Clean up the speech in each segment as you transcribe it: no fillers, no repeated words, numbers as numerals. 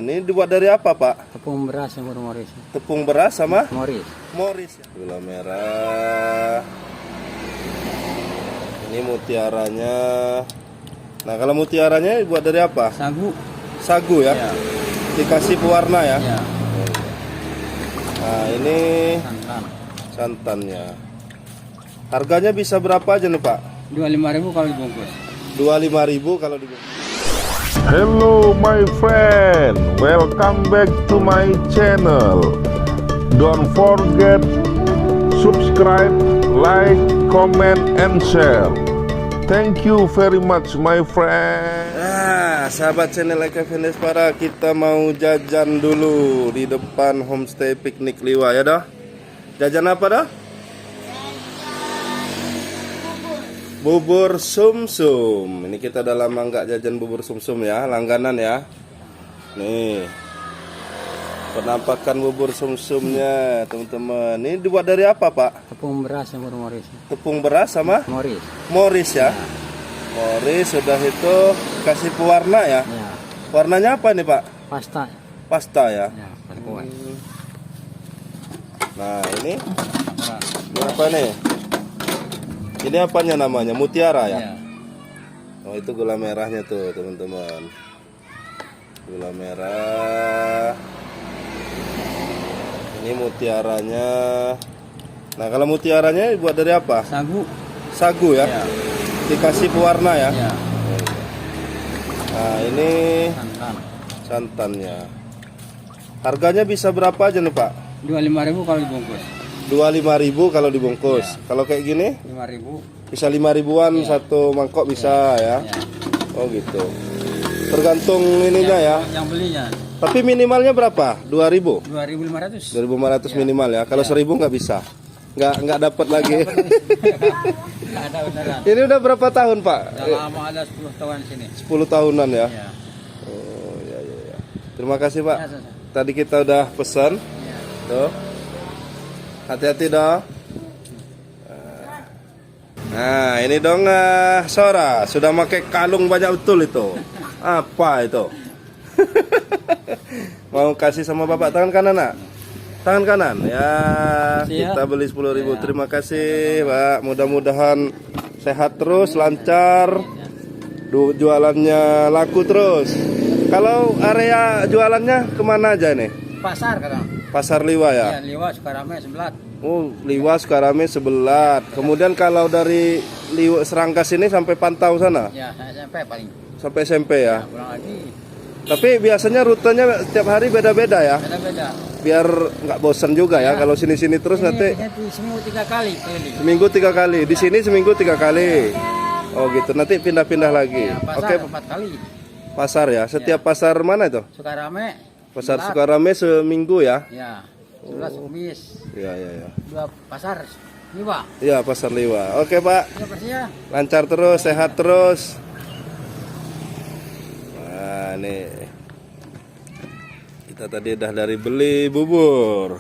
teman-teman. Ini dibuat dari apa, Pak? Tepung beras yang Moris. Tepung beras sama Moris. Moris. Gula merah. Ini mutiaranya. Nah, kalau mutiaranya dibuat dari apa? Sagu. Sagu ya? Ya. Dikasih pewarna ya? Ya. Nah, ini Santan. santannya. Harganya bisa berapa aja nih, Pak? 25.000 kalau dibungkus. 25.000 kalau dibungkus. Hello my friend, welcome back to my channel. Don't forget subscribe, like, comment, and share. Thank you very much my friend. Sahabat channel Eka Venespara, kita mau jajan dulu di depan homestay piknik Liwa ya dah. Jajan apa dah? Bubur sumsum. Ini kita udah lama nggak jajan bubur sumsum ya, langganan ya. Nih, penampakan bubur sumsumnya teman-teman. Ini dibuat dari apa, Pak? Tepung beras yang Moris. Tepung beras sama Moris. Moris ya. Moris sudah itu kasih pewarna ya. Ya. Warnanya apa nih, Pak? Pasta. Pasta ya. Ya, perempuan. Nah, ini apa nih? Ini apanya namanya? Mutiara ya? Ya. Oh, itu gula merahnya tuh, teman-teman. Gula merah. Ini mutiaranya. Nah, kalau mutiaranya dibuat dari apa? Sagu. Sagu ya? Ya. Dikasih pewarna ya? Ya. Nah, ini Santan. santannya. Harganya bisa berapa aja nih, Pak? 25.000 kalau dibungkus. 25.000 kalau dibungkus. Ya. Kalau kayak gini 5.000. bisa 5.000-an Ya. satu mangkok bisa ya. Ya. Oh gitu. Tergantung ininya ya. Yang belinya Tapi minimalnya berapa? 2.000. 2.500. 2.500 minimal ya. Kalau Ya. 1.000 nggak bisa. Nggak dapat lagi. Nggak ada beneran. Ini udah berapa tahun, Pak? Udah lama, ada 10 tahun sini. 10 tahunan ya. Ya. Oh ya ya ya. Terima kasih, Pak. Ya, sama-sama. Tadi kita udah pesan. Ya. Tuh. Hati-hati dong. Nah, ini dong Sora sudah pakai kalung banyak betul itu. Apa itu? Mau kasih sama Bapak tangan kanan, Nak? Tangan kanan. Ya, Siap. kita beli 10.000. Ya. Terima kasih, Pak. Mudah-mudahan sehat terus, lancar. Jualannya laku terus. Kalau area jualannya kemana aja nih? Pasar kadang. Pasar Liwa ya? Ya, Liwa Sukarame sebelah. Oh, Liwa Sukarame sebelah. Kemudian kalau dari Liwa Serangkas ini sampai Pantau sana? Ya, SMP paling. Sampai SMP ya? Pulang lagi. Tapi biasanya rutenya setiap hari beda-beda ya? Beda-beda. Biar nggak bosan juga ya, kalau sini-sini terus nanti Semua 3 kali keliling. seminggu 3 kali. Di sini seminggu 3 kali. Oh gitu, nanti pindah-pindah lagi. Ya, pasar Oke, 4 kali. pasar ya? Setiap pasar mana itu? Sukarame. Pasar sebelah. Sukarame seminggu ya? Ya. 11 Kumis. Iya, iya, iya. 2 pasar. Liwa. Iya, Pasar Liwa. Oke, Pak. Ya, pasti ya. Lancar terus, sehat terus. Nah, nih. Kita tadi udah dari beli bubur.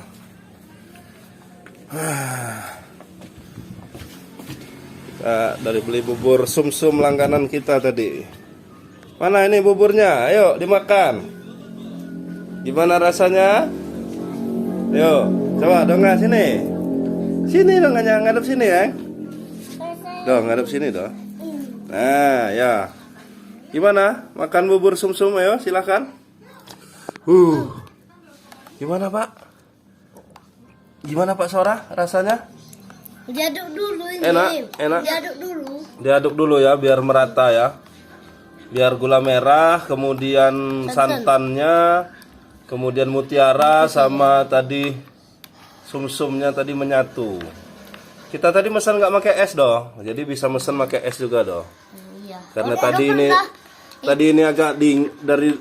Kita dari beli bubur sumsum langganan kita tadi. Mana ini buburnya? Ayo dimakan. Gimana rasanya? Yuk, coba dong nggak sini. Sini dong, ngadep sini ya. Dong, ngadep sini dong. Nah, ya. Gimana? Makan bubur sumsum, ayo silakan. Gimana, Pak? Gimana, Pak Sora rasanya? Diaduk dulu ini. Enak. Diaduk dulu. Diaduk dulu ya biar merata ya. Biar gula merah, kemudian santannya, kemudian mutiara sama tadi sumsumnya tadi menyatu. Kita tadi pesan nggak pakai es dong. Jadi bisa pesan pakai es juga dong. Iya. Karena tadi ini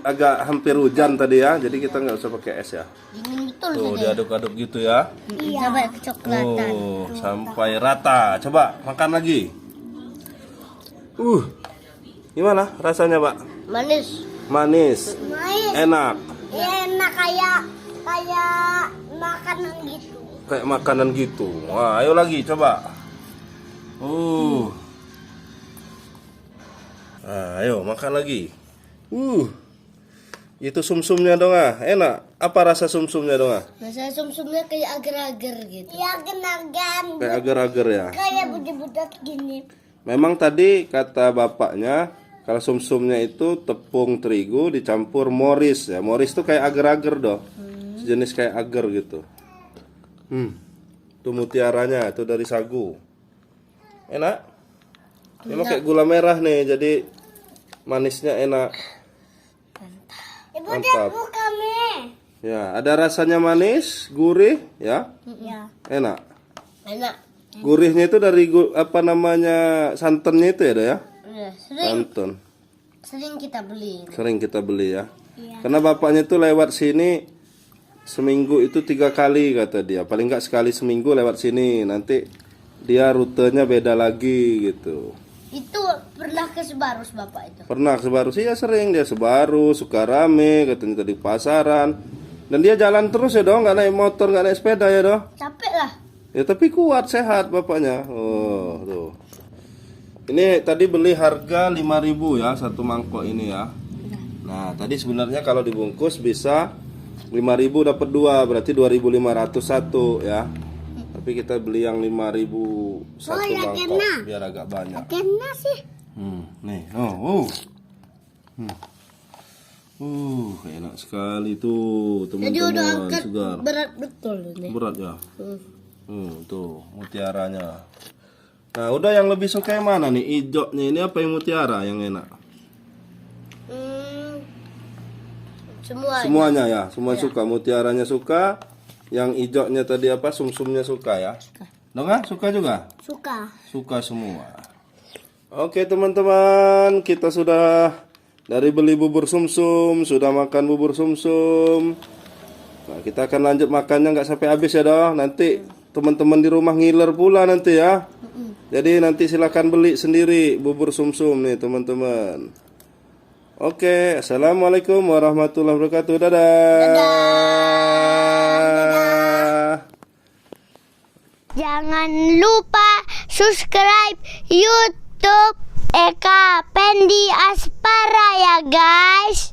agak hampir hujan tadi ya. Jadi kita nggak usah pakai es ya. Dingin betul Tuh tadi. diaduk-aduk gitu ya. Iya. Sampai kecoklatan. Oh, sampai rata. Coba makan lagi. Gimana rasanya, Pak? Manis. Manis, Manis. enak. Enak kayak makanan gitu. Kayak makanan gitu. Wah, ayo lagi coba. Nah, ayo makan lagi. Itu sumsumnya dong enak. Apa rasa sumsumnya dong Rasanya sumsumnya kayak agar-agar gitu. Ya agar-agar. Kayak agar-agar ya. Kayak budak-budak gini. Memang tadi kata bapaknya kalau sumsumnya itu tepung terigu dicampur moris ya. Moris itu kayak agar-agar dong. Sejenis kayak agar gitu. Itu mutiaranya itu dari sagu. Enak. Ini pakai gula merah nih jadi manisnya enak. Ibu Mantap. buka mie. Ya, ada rasanya manis, gurih ya. Ya. Enak. Enak. Gurihnya itu dari apa namanya santannya itu ya, Do, ya? Udah, Santan. kita beli. Sering kita beli ya. Iya. Karena bapaknya itu lewat sini seminggu itu 3 kali kata dia. Paling nggak sekali seminggu lewat sini. Nanti dia rutenya beda lagi gitu. Itu pernah ke Sebarus Bapak itu. Pernah ke Sebaru sih ya sering dia Sebaru, Sukarame, katanya tadi pasaran. Dan dia jalan terus ya dong, nggak naik motor, nggak naik sepeda ya dong. Capek lah. Ya tapi kuat, sehat bapaknya. Oh, tuh. Ini tadi beli harga 5.000 ya satu mangkok ini ya. Nah, tadi sebenarnya kalau dibungkus bisa 5.000 dapat 2, berarti 2.500 ya. Tapi kita beli yang 5.000 satu ya mangkok kena. biar agak banyak. Kena sih. Nih, enak sekali tuh Jadi udah teman-teman. angkat Segar. berat betul nih. Berat ya. Tuh mutiaranya. Nah, udah yang lebih suka yang mana nih? Ijoknya ini apa yang mutiara yang enak? Semua. Semuanya ya, semua suka. Mutiaranya suka. Yang ijoknya tadi apa? Sumsumnya suka ya. Dong suka juga? Suka. Suka semua. Oke teman-teman, kita sudah dari beli bubur sumsum, sudah makan bubur sumsum. Nah, kita akan lanjut makannya nggak sampai habis ya dong. Nanti teman-teman di rumah ngiler pula nanti ya. Jadi nanti silakan beli sendiri bubur sumsum nih teman-teman. Oke, assalamualaikum warahmatullahi wabarakatuh. Dadah. Jangan lupa subscribe YouTube Eka Pendi Aspara ya guys.